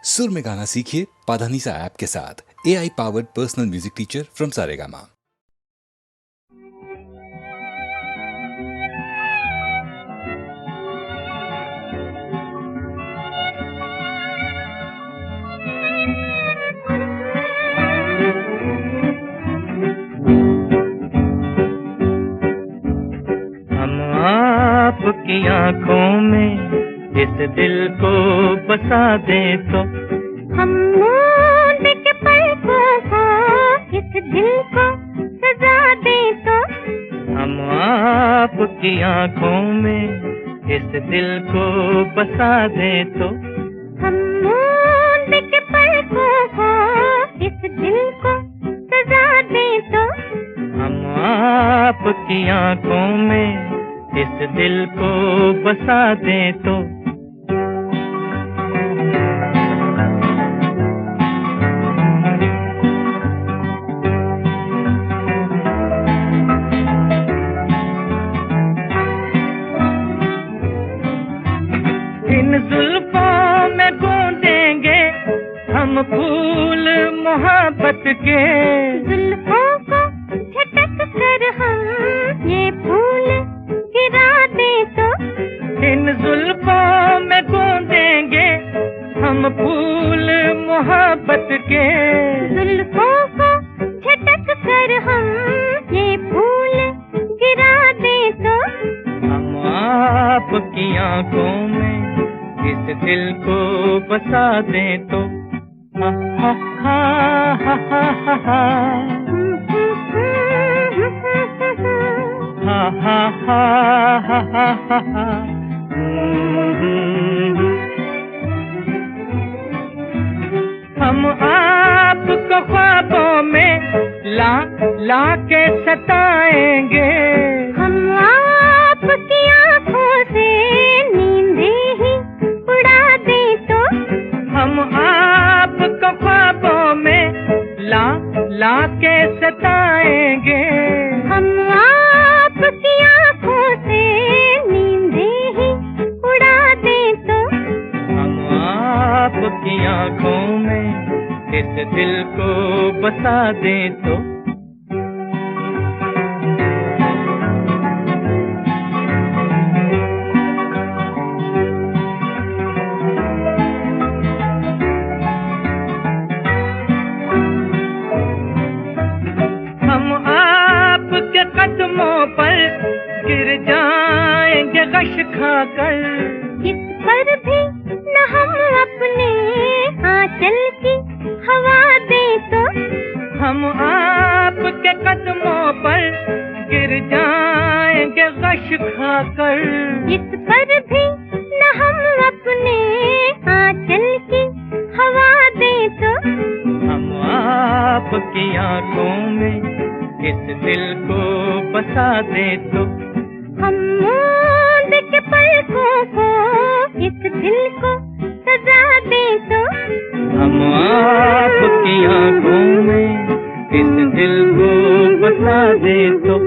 सुर में गाना सीखिए पाधानीसा ऐप के साथ। AI powered personal music teacher from Saregama. हम आपकी आँखों में इस दिल को बसा दे तो, हम मूंद के पलकों को इस दिल को सजा दे तो, हम आपकी आँखों में इस दिल को बसा दे तो, हम मूंद के पलकों को इस दिल को सजा दे तो, हम आपकी आँखों में इस दिल को बसा दे तो। इन जुल्फों में गूंदेंगे हम फूल मोहब्बत के, जुल्फों को झटक कर हम ये फूल गिरा दे तो, इन जुल्फों में गूंदेंगे हम फूल मोहब्बत के, जुल्फों को झटक कर हम ये फूल गिरा दे तो, हम आपकी आँखों में इस दिल को बसा दे तो। हा हा हा हा हा हा हा हा हा हा हा। हम आपको ख्वाबों में ला ला के सताएंगे, हम आपकी आँखों से नींदें ही उड़ा दे तो, हम आपको ख्वाबों में ला ला के सताएंगे, हम आपकी आँखों से नींदें ही उड़ा दे तो, हम आपकी आँखों में इस दिल को बसा दे तो। हम आपके कदमों पर गिर जाएंगे गश खाकर, इस पर भी न हम अपने आंचल की हवा दे तो, हम आपके कदमों पर गिर जाएंगे गश खाकर, इस पर भी न हम अपने आंचल की हवा दे तो, हम आपकी आँखों में इस दिल को बसा दे तो, हम मूंद के पलकों को इस दिल को सजा दे तो, हम आपकी आँखों में इस दिल को बसा दे तो।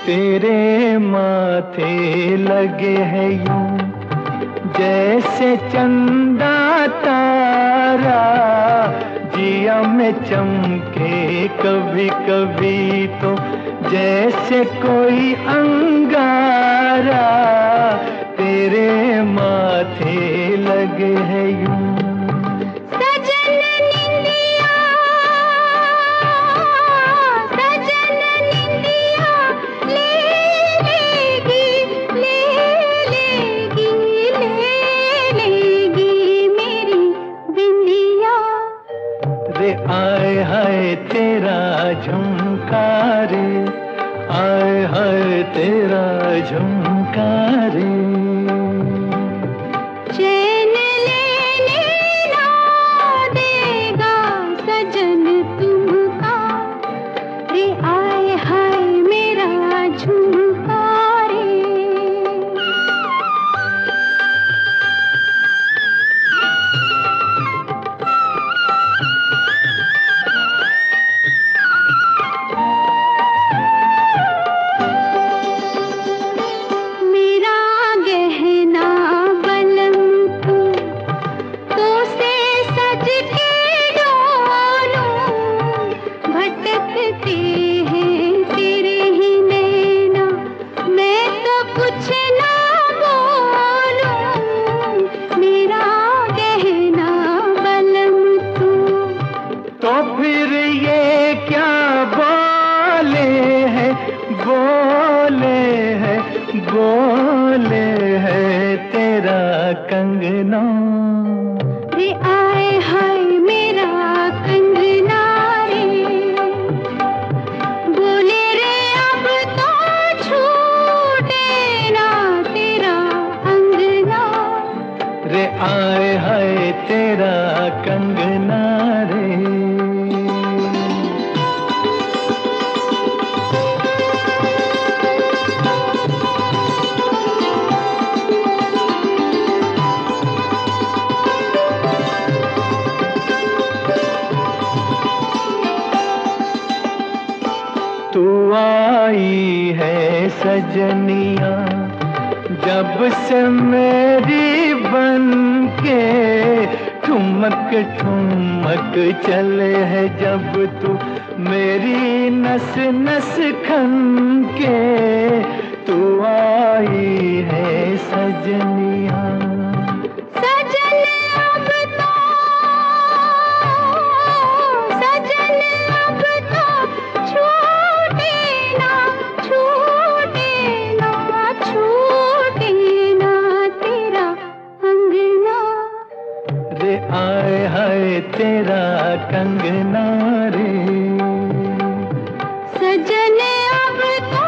तेरे माथे लगे है यूं जैसे चंदा तारा, जिया में चमके कभी कभी तो जैसे कोई अंगारा, तेरे माथे लगे है यूं। आए हाय तेरा झुमका रे, आए हाय तेरा झुमका रे। चैन लेने ना देगा सजन तुमका रे, आए हाय मेरा झुमका रे। तो फिर ये क्या बोले हैं, बोले हैं, बोले हैं तेरा कंगना रे, आए हाय मेरा कंगना रे। बोले रे अब तो छूटे ना तेरा अंगना रे, आए हाय तेरा कंगना रे। तू आई है सजनिया जब से मेरी बन के, ठुमक ठुमक चले है जब तू मेरी नस नस खन के। तू आई है सजनिया, आए हाय तेरा कंगना रे। सजन अब तो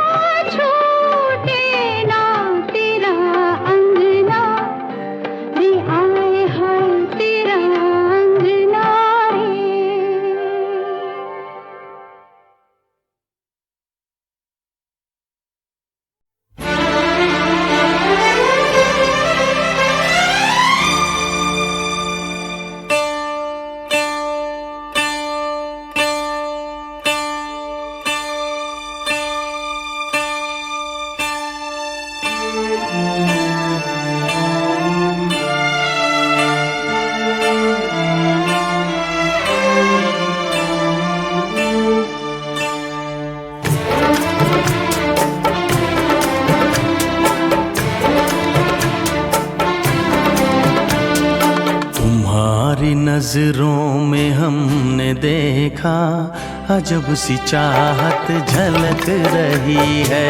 छूटे ना तेरा अंगना रे, आए हाय तेरा अंगना रे। नजरों में हमने देखा अजब सी चाहत झलक रही है।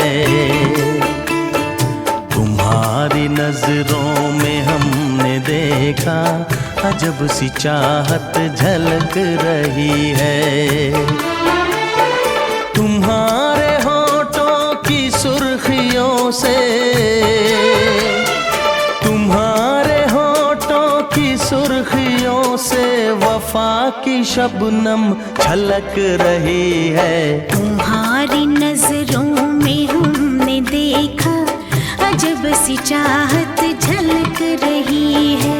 तुम्हारी नजरों में हमने देखा अजब सी चाहत झलक रही है। तुम्हारे होठों की सुर्खियों से, तुम्हारे होठों की सुर्खियों से वफा की शबनम छलक रही है। तुम्हारी नजरों में हमने देखा अजब सी चाहत झलक रही है।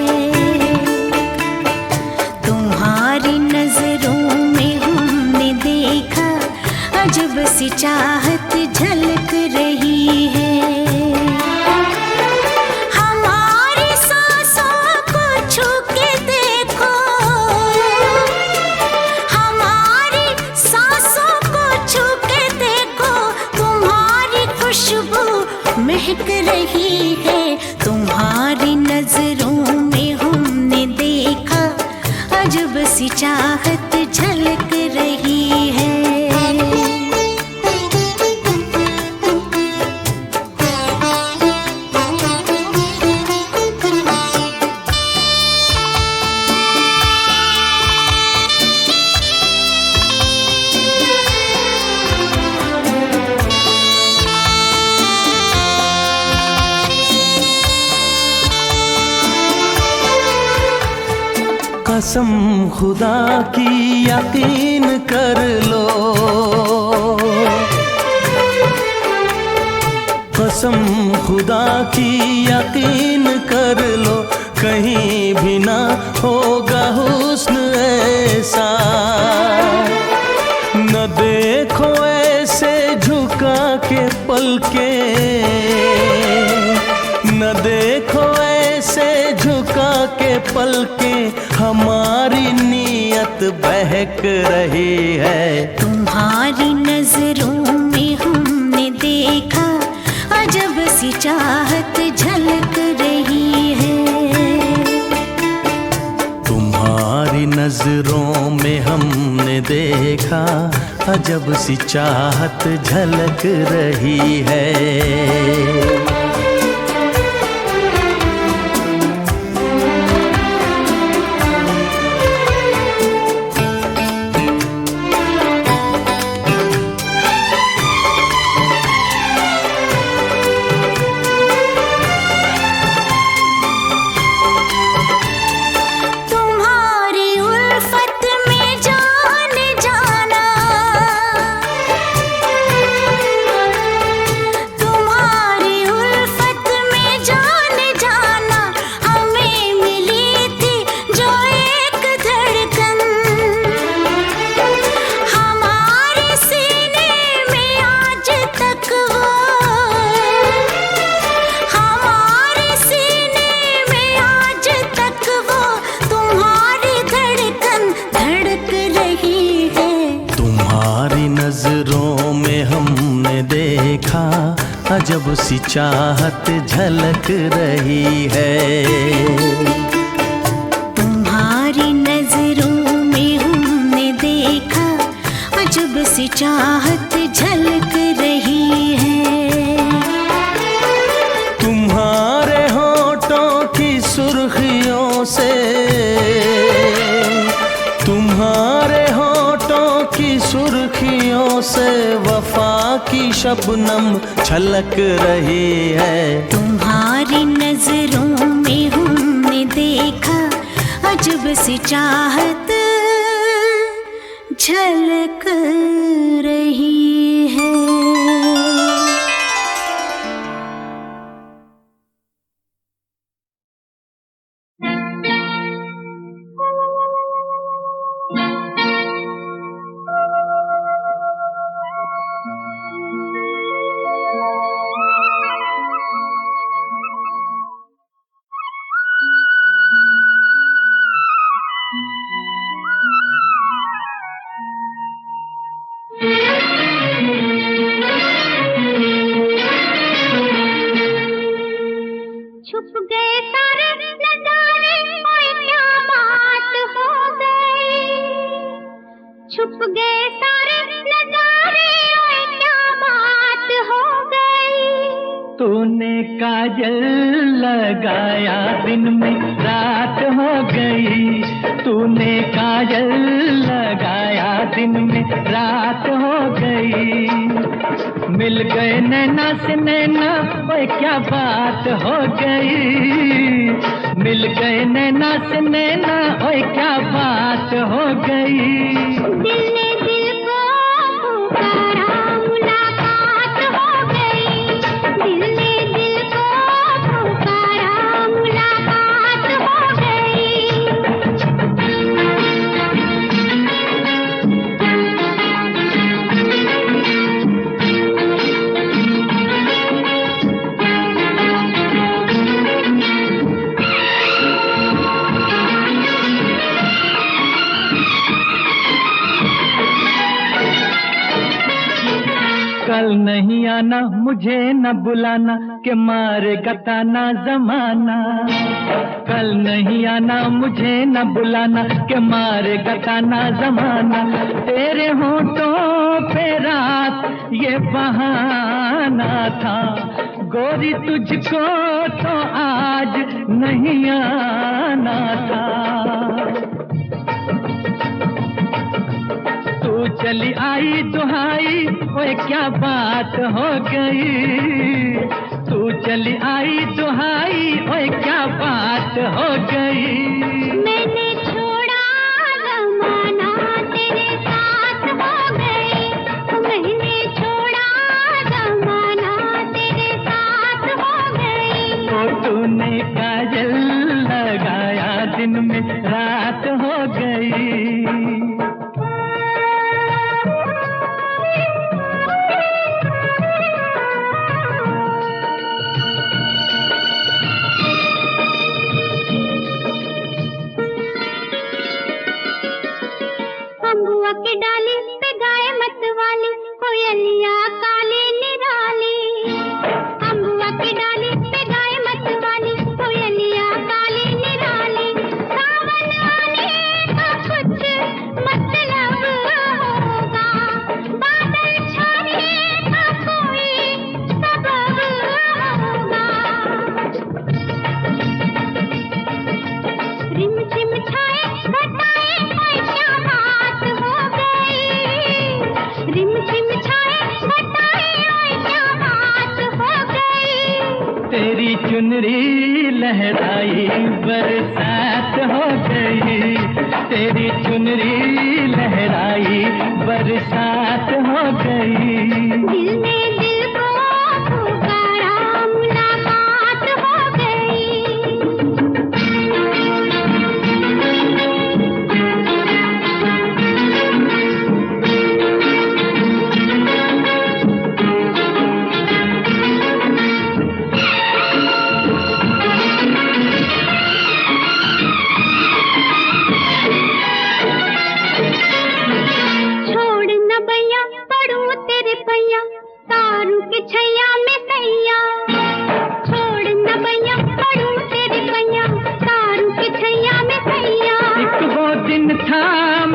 तुम्हारी नजरों में हमने देखा अजब सी चाहत झलक रही है। महक रही है। तुम्हारी नजरों में हमने देखा अजब सी चाहत झलक रही है। कसम खुदा की यकीन कर लो, कसम खुदा की यकीन कर लो, कहीं भी ना होगा हुस्न ऐसा। न देखो ऐसे झुका के पलके, न देखो ऐसे झुका के पलके, हमारी नीयत बहक रही है। तुम्हारी नजरों में हमने देखा अजब सी चाहत झलक रही है। तुम्हारी नजरों में हमने देखा अजब सी चाहत झलक रही है। नजरों में हमने देखा अजब सी चाहत झलक रही है। तुम्हारी नजरों में हमने देखा अजब सी चाहत झलक रही है। तुम्हारे होठों की सुर्खियों से, तुम्हारे होठों की सुर्खियों से वफा की शबनम छलक रही है। तुम्हारी नजरों में हमने देखा अजब सी चाहत झलक रही है। छुप गए सारे नजारे, ओए क्या बात हो गई। छुप गए सारे नजारे, ओए क्या बात हो गई। तूने काजल लगाया दिन में रात हो गई। तूने काजल लगाया दिन में रात हो गई। मिल गए नैना से नैना, ओए क्या बात हो गई। मिल गए नैना से नैना, ओए क्या बात हो गई। दिल ने दिल को पुकारा, मुलाकात हो गई। दिल ने दिल को पुकारा, मुलाकात हो गई। नहीं आना मुझे न बुलाना के मारेगा ताना जमाना। कल नहीं आना मुझे न बुलाना के मारेगा ताना जमाना। तेरे होठों पे रात ये बहाना था, गोरी तुझको तो आज नहीं आना था। तू चली आई दुहाई, ओए क्या बात हो गई। तू चली आई दुहाई, ओए क्या बात हो गई। मैंने छोड़ा जमाना तेरे साथ हो गई। मैंने छोड़ा जमाना तेरे साथ हो गई। तो तूने काजल लगाया दिन में रात हो गई। अम्बुआ की डाली पे गाय मत वाली, कोयलिया काली निराली। अम्बुआ की डाली पे गाय मत वाली, कोयलिया काली निराली। सावन आने का कुछ मतलब होगा, बादल छाने का कोई सबब होगा। रिम झिम छाए घटाए कोई क्या बात हो गई। रिम झिम छाए घटाए कोई क्या बात हो गई। तेरी चुनरी लहराई बरसात हो गई। तेरी चुनरी लहराई बरसात हो गई। दिल ने दिल को पुकारा, मुलाकात हो गई। छोड़ न भैया पड़ू तेरे पैया, तारू के छैया में सैया। छोड़ न भैया पड़ू तेरे पैया, तारू के छैया में सैया। एक वो दिन था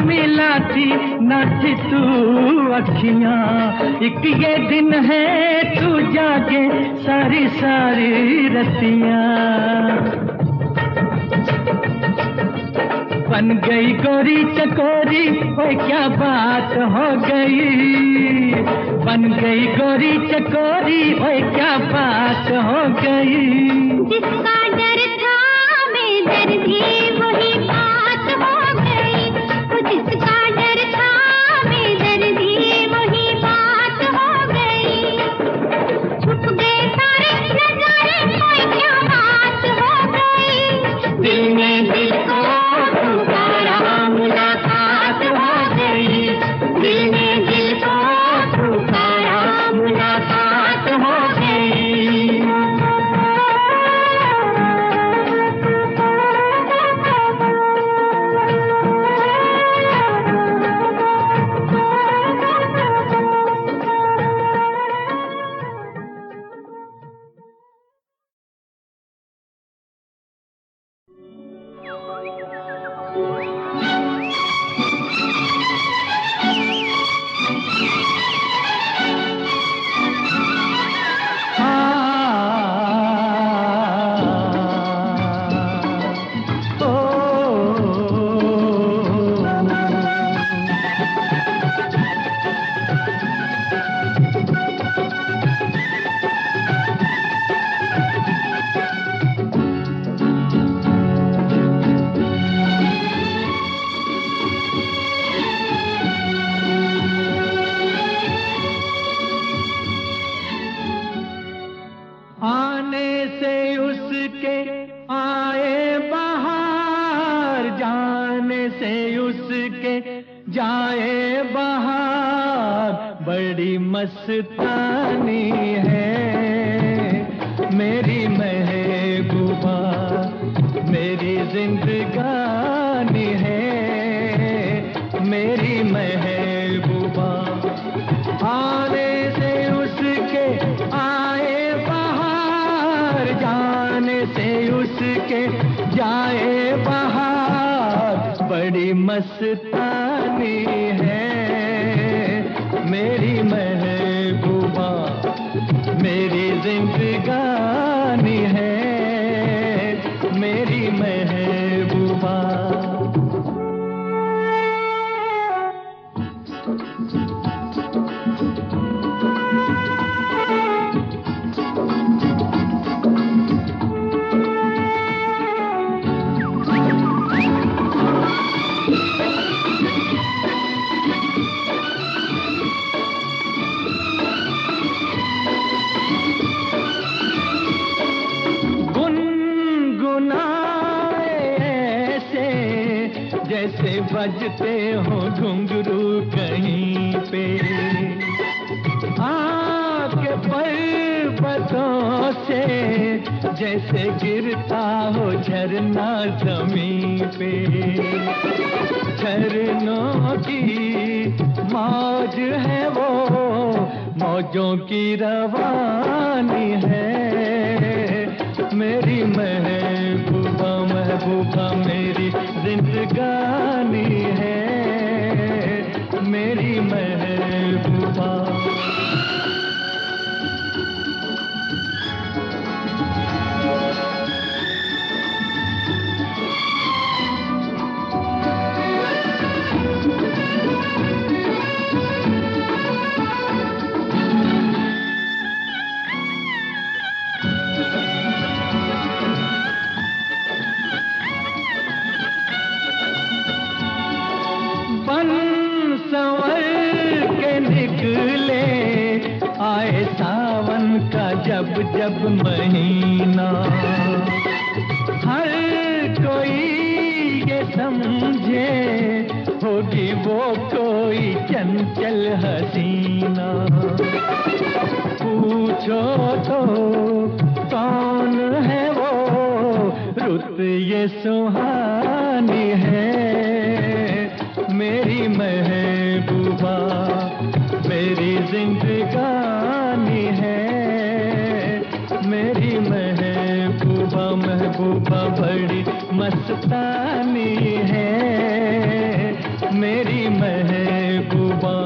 मिला थी न थी तू अखियां, एक ये दिन है तू जागे सारी सारी रतियां। बन गई गोरी चकोरी, ओए क्या बात हो गई। बन गई गोरी चकोरी, ओए क्या बात हो गई। जिसका डर था बेदर्दी वही बात हो गई। वो जिसका डर था बेदर्दी वही बात हो गई। छुप गए सारे नजारे, कोई क्या बात हो गई। दिल में दिल को पुकारा, मुलाकात हो गई। दिल में दिल को पुकारा, मुलाकात हो गई। जाए बहार बड़ी मस्तानी है मेरी महबूबा, मेरी जिंदगानी है मेरी महबूबा। आने से उस मस्तानी है मेरी महबूबा, मेरी जिंदगानी है मेरी महबूबा। जैसे बजते हो घुंघरू कहीं पे, आपके पर्वतों से जैसे गिरता हो झरना जमीन पे। झरनों की मौज है वो, मौजों की रवानी है मेरी महबूबा, महबूबा मेरी जिंदगानी है मेरी महबूबा। आए सावन का जब जब महीना, हर कोई ये समझे होगी वो कोई चंचल हसीना। पूछो तो कौन है वो, रुत ये सुहानी है मेरी महबूबा, मेरी जिंदगानी है मेरी महबूबा, महबूबा बड़ी मस्तानी है मेरी महबूबा।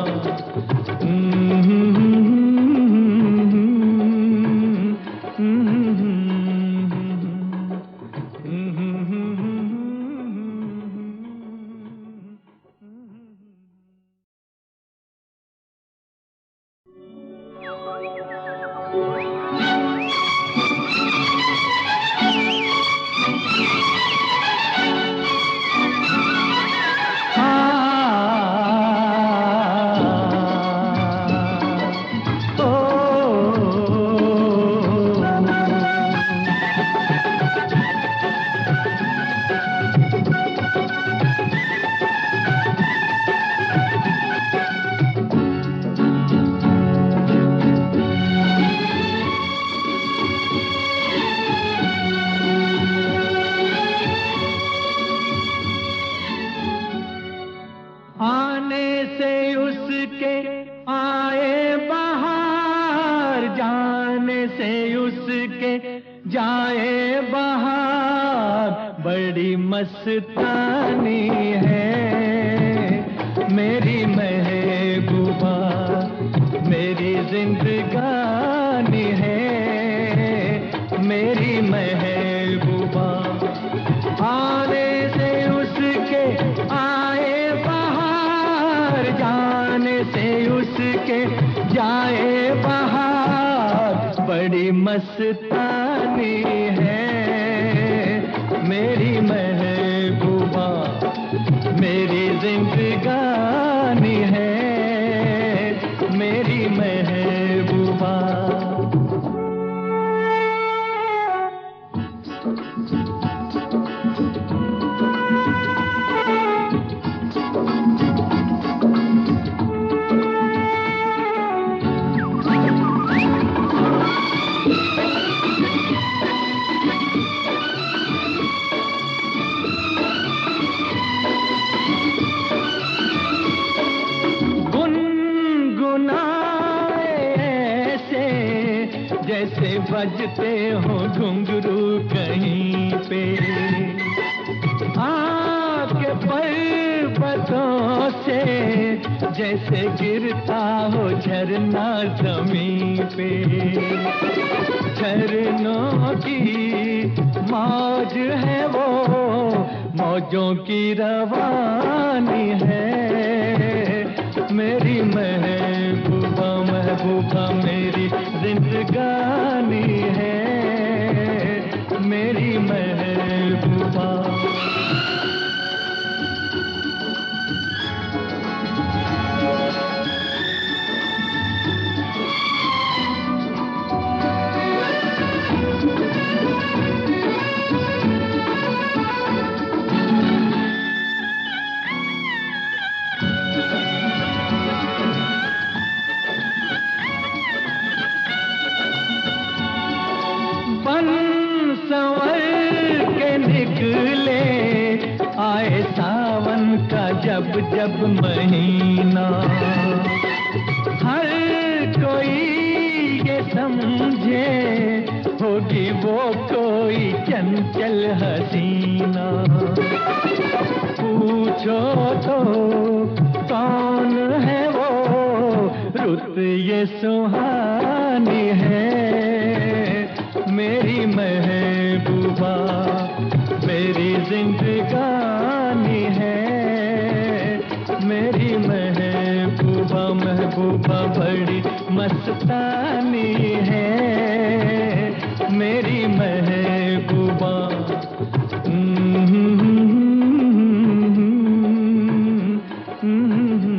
जाए बहार, बड़ी मस्तानी है मेरी महबूबा, मेरी जिंदगानी है मेरी महबूबा। आने से उसके आए बहार, जाने से उसके जाए बहार, बड़ी मस्तानी है मेरी महबूबा, मेरी जिंदगानी है मेरी महबूबा। जैसे बजते हो घुंघरू कहीं पे, आपके पर्वतों होठों से जैसे गिरता हो झरना जमीन पे, झरनों की मौज है वो, मौजों की रवानी है। मेरी महबूबा महबूबा मेरी जिंदगानी है, मेरी महबूबा। बन संवर के निकले आए सावन का जब जब महीना, हर कोई ये समझे होगी वो कोई चंचल हसीना। पूछो तो कौन है वो, रुत ये सुहानी है। मेरी महबूबा मेरी जिंदगानी है, मेरी महबूबा महबूबा बड़ी मस्तानी है, मेरी महबूबा। Mm-hmm.